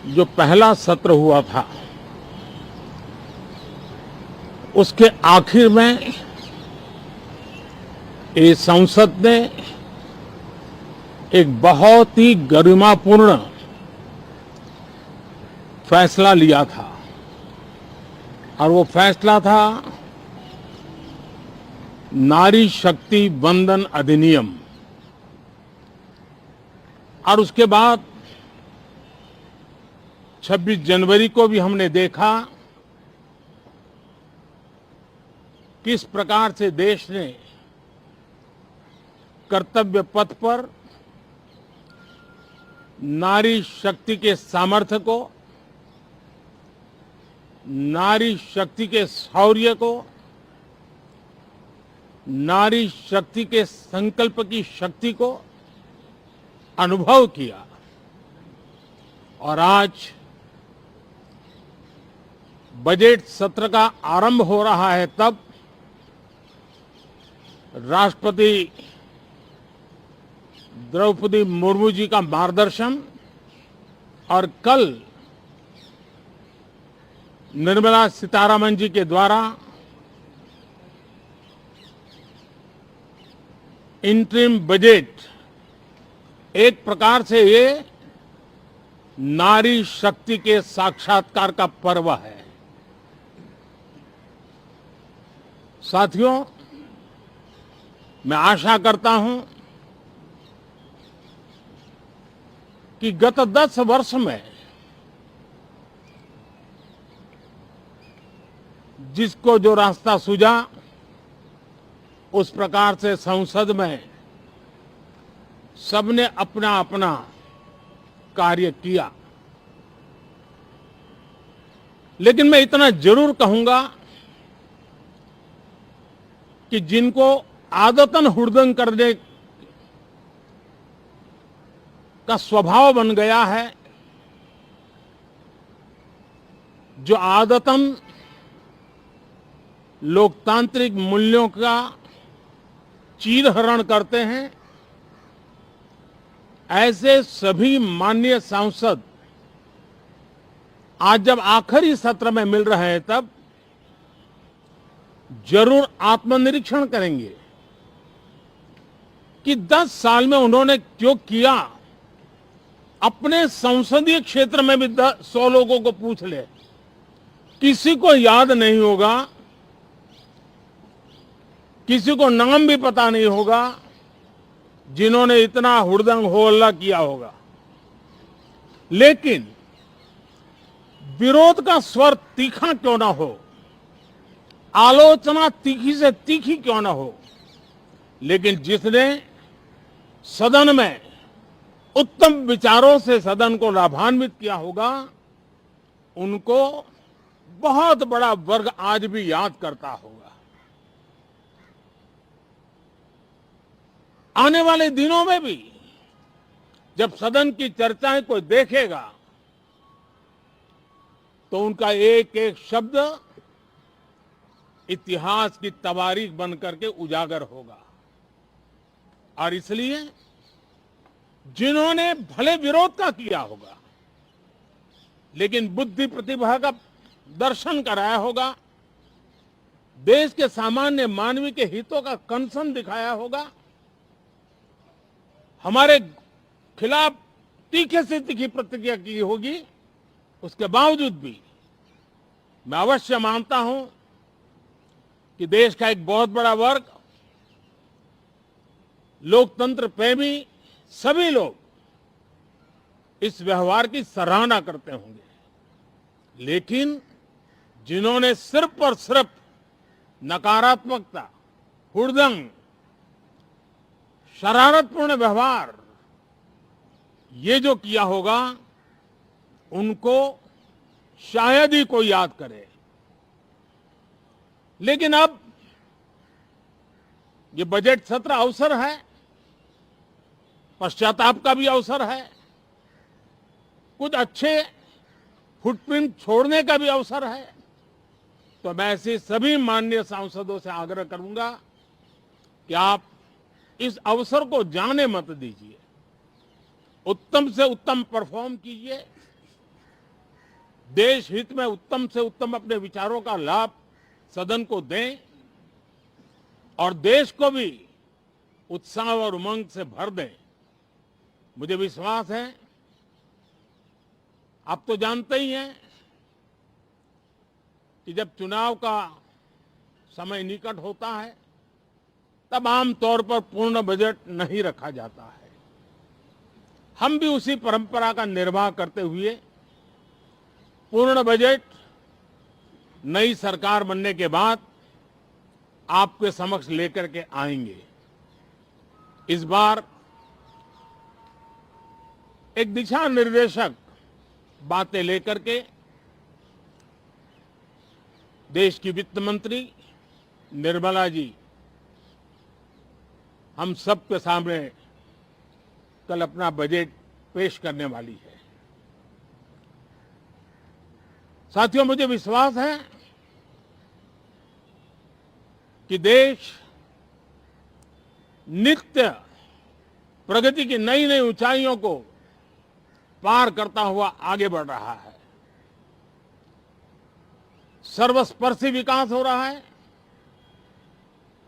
जो पहला सत्र हुआ था उसके आखिर में इस संसद ने एक बहुत ही गरिमापूर्ण फैसला लिया था और वो फैसला था नारी शक्ति वंदन अधिनियम। और उसके बाद 26 जनवरी को भी हमने देखा किस प्रकार से देश ने कर्तव्य पथ पर नारी शक्ति के सामर्थ्य को, नारी शक्ति के शौर्य को, नारी शक्ति के संकल्प की शक्ति को अनुभव किया। और आज बजट सत्र का आरंभ हो रहा है, तब राष्ट्रपति द्रौपदी मुर्मू जी का मार्गदर्शन और कल निर्मला सीतारमण जी के द्वारा इंटरिम बजट एक प्रकार से ये नारी शक्ति के साक्षात्कार का पर्व है। साथियों, मैं आशा करता हूं कि गत 10 वर्ष में जिसको जो रास्ता सूझा उस प्रकार से संसद में सबने अपना अपना कार्य किया। लेकिन मैं इतना जरूर कहूंगा कि जिनको आदतन हुड़दंग करने का स्वभाव बन गया है, जो आदतन लोकतांत्रिक मूल्यों का चीरहरण करते हैं, ऐसे सभी माननीय सांसद आज जब आखिरी सत्र में मिल रहे हैं तब जरूर आत्मनिरीक्षण करेंगे कि 10 साल में उन्होंने क्यों किया। अपने संसदीय क्षेत्र में भी 100 लोगों को पूछ ले, किसी को याद नहीं होगा, किसी को नाम भी पता नहीं होगा जिन्होंने इतना हुड़दंग हो हल्ला किया होगा। लेकिन विरोध का स्वर तीखा क्यों ना हो, आलोचना तीखी से तीखी क्यों ना हो, लेकिन जिसने सदन में उत्तम विचारों से सदन को लाभान्वित किया होगा, उनको बहुत बड़ा वर्ग आज भी याद करता होगा। आने वाले दिनों में भी जब सदन की चर्चाएं कोई देखेगा तो उनका एक एक शब्द इतिहास की तवारीख बन करके उजागर होगा। और इसलिए जिन्होंने भले विरोध का किया होगा लेकिन बुद्धि प्रतिभा का दर्शन कराया होगा, देश के सामान्य मानवी के हितों का कंसर्न दिखाया होगा, हमारे खिलाफ तीखे से तीखी प्रतिक्रिया की होगी, उसके बावजूद भी मैं अवश्य मानता हूं कि देश का एक बहुत बड़ा वर्ग, लोकतंत्र प्रेमी सभी लोग इस व्यवहार की सराहना करते होंगे। लेकिन जिन्होंने सिर्फ और सिर्फ नकारात्मकता, हुड़दंग, शरारतपूर्ण व्यवहार ये जो किया होगा, उनको शायद ही कोई याद करे। लेकिन अब ये बजट सत्र अवसर है, पश्चाताप का भी अवसर है, कुछ अच्छे फुटप्रिंट छोड़ने का भी अवसर है। तो मैं ऐसे सभी माननीय सांसदों से आग्रह करूंगा कि आप इस अवसर को जाने मत दीजिए, उत्तम से उत्तम परफॉर्म कीजिए देश हित में उत्तम से उत्तम अपने विचारों का लाभ सदन को दें और देश को भी उत्साह और उमंग से भर दें। मुझे विश्वास है, आप तो जानते ही हैं कि जब चुनाव का समय निकट होता है तब आमतौर पर पूर्ण बजट नहीं रखा जाता है। हम भी उसी परंपरा का निर्वाह करते हुए पूर्ण बजट नई सरकार बनने के बाद आपके समक्ष लेकर के आएंगे। इस बार एक दिशा निर्देशक बातें लेकर के देश की वित्त मंत्री निर्मला जी हम सबके सामने कल अपना बजट पेश करने वाली है। साथियों, मुझे विश्वास है कि देश नित्य प्रगति की नई नई ऊंचाइयों को पार करता हुआ आगे बढ़ रहा है। सर्वस्पर्शी विकास हो रहा है,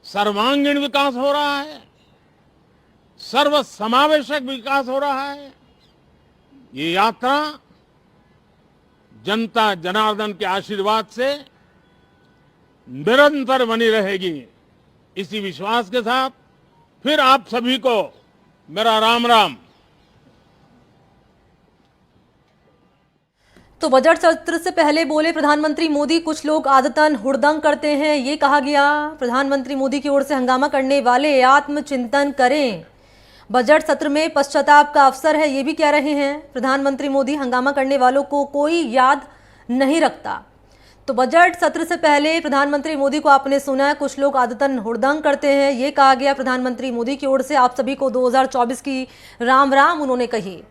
सर्वांगीण विकास हो रहा है, सर्वसमावेशक विकास हो रहा है। ये यात्रा जनता जनार्दन के आशीर्वाद से निरंतर बनी रहेगी। इसी विश्वास के साथ फिर आप सभी को मेरा राम राम। तो बजट सत्र से पहले बोले प्रधानमंत्री मोदी, कुछ लोग आदतन हुड़दंग करते हैं, ये कहा गया। प्रधानमंत्री मोदी की ओर से हंगामा करने वाले आत्मचिंतन करें, बजट सत्र में पश्चाताप का अवसर है, ये भी कह रहे हैं प्रधानमंत्री मोदी। हंगामा करने वालों को कोई याद नहीं रखता। तो बजट सत्र से पहले प्रधानमंत्री मोदी को आपने सुना, कुछ लोग आदतन हुड़दंग करते हैं, ये कहा गया प्रधानमंत्री मोदी की ओर से। आप सभी को 2024 की राम राम उन्होंने कही।